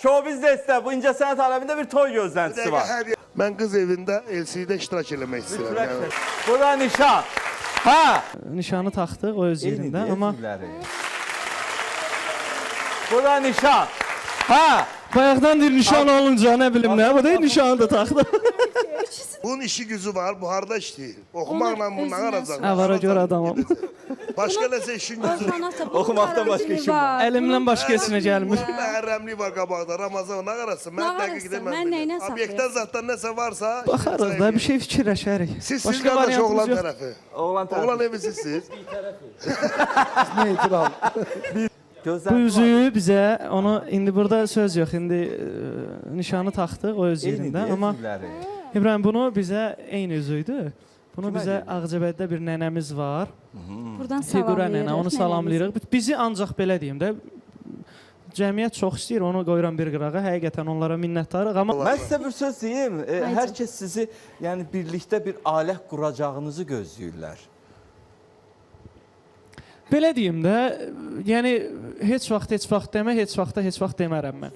Show biznesdə bu incəsənət aləmində bir toy gözləntisi var. Mən qız evində LC'də iştirak eləmək istəyirəm. Yəni. Bu da nişan. Ha? Nişanı taxdıq o öz yerində, amma bu da nişan. Ha? bayaqdan deyir nişan olunca nə bilim nə, bu da nişanı da taxdıq. Bunun işi gücü var, bu harda işləyir? Oxumaqla bundan aracaq. Əvvara görə adamım. Başqa nəsə işin gücü. Oxumaqdan başqa işim var. Əlimdən başqa esinə gəlmir. Məhərrəmlik var qabaqda, Ramazan nə qarası? Mən dəqiq mən nəyinə deməm. Obyektdən zatdan nəsə varsa... Baxarıq da, bir şey fikirləşərik. Siz qardaş oğlan yox. tərəfi. Oğlan tərəfi. Oğlan evi sizsiz. Bu üzüyü bizə, onu indi burada söz yox, indi nişanı taxdıq o öz yerində, amma İbrahim bunu bizə eyni üzüydü. Bunu bizə Ağcabəddə bir nənəmiz var. Buradan Fiqura nənə, onu nənəmizi. salamlayırıq. Bizi ancaq belə deyim də, cəmiyyət çox istəyir, onu qoyuram bir qırağa, həqiqətən onlara minnətdarıq, amma... Mən sizə bir söz deyim, hər kəs sizi yəni birlikdə bir alət quracağınızı gözləyirlər. Belə deyim də, yəni heç vaxt demə, heç vaxt demərəm mən.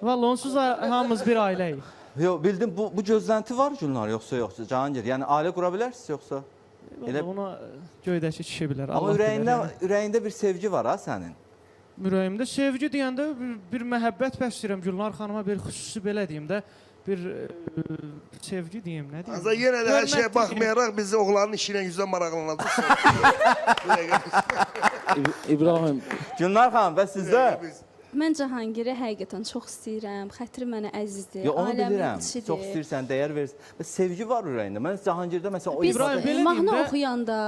Vallahi onsuz da hamımız bir ailəyik. Yox, bildim bu gözlənti var Gülnar, yoxsa Cahangir? Yəni ailə qura bilərsiniz yoxsa? Elə ona göydəki kişi bilər. Amma ürəyində bir sevgi var ha sənin. Ürəyimdə sevgi deyəndə bir məhəbbət bəsləyirəm Gülnar xanıma, bir xüsusi belə deyim də, bir sevgi deyim, nə deyim? Azə yenə də hər şeyə baxmayaraq biz oğlanın işinə yüzdən maraqlanacaq. İbrahim. Gülnar xanım, və sizdə? Mən Cahangiri həqiqətən çox istəyirəm. Xətri mənə əzizdir. Yo, onu ailəmin bilirəm. içidir. Çox istəyirsən, dəyər verirsən. Və sevgi var ürəyində. Mən Cahangirdə məsələn o Biz İbrahim, belə mahnı deyim də- oxuyanda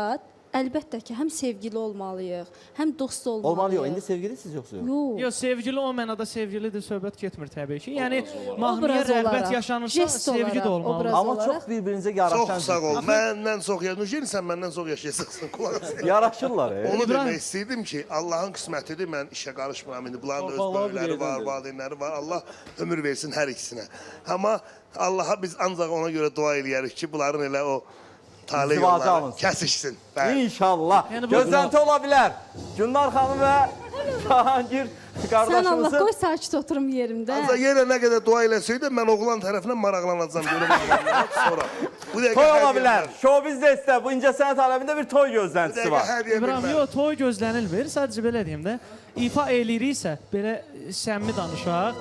əlbəttə ki, həm sevgili olmalıyıq, həm dost olmalıyıq. olmalı yox. İndi sevgilisiniz yoxsa yox? Yox. Yox, sevgili o mənada sevgilidir, söhbət getmir təbii ki. Yəni mahnıya Obraz rəğbət olaraq, yaşanırsa jest sevgi olaraq, də olmalı. obraz Amma olaraq. çox bir-birinizə yaraşan. Çox sağ ol. Məndən çox yaşayırsan, sən məndən çox yaşayacaqsın. Qulaq as. Yaraşırlar. Onu İbrahim. demək istəyirdim ki, Allahın qismətidir, mən işə qarışmıram. İndi bunların öz böyükləri var, valideynləri var. Allah ömür versin hər ikisinə. Amma Allaha biz ancaq ona görə dua eləyərik ki, bunların elə o talih İzdivacı yolları alınsın. kəsişsin. Bəli. İnşallah. Yəni bu- Gözlənti ola bilər. Gülnar xanım və Cahangir Sən Allah qardaşımızın qoy sakit oturum yerimdə. Ancaq yenə nə qədər dua eləsəydi, mən oğlan tərəfindən maraqlanacağam. Görüm sonra. Bu dəqiqə toy ola hədiyyə bilər. bilməm. Show biznesdə bu incəsənət aləmində bir toy Bu gözləntisi dəqiqə var. hədiyyə İbrahim, bilməm. yox, toy gözlənilmir. Sadəcə belə deyim də, ifa eləyiriksə, belə səmimi danışaq.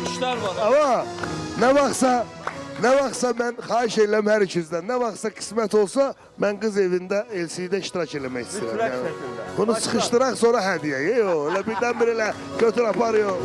İşler var. Ama nə vaxtsa mən xahiş edirəm hər ikizdən. Nə vaxtsa qismət olsa, mən qız evində LC'də iştirak eləmək istəyirəm. Mütləq Yəni. şəkildə. Bunu sıxışdıraq sonra hədiyyə. Yox, elə birdən-bir elə götür apar yox.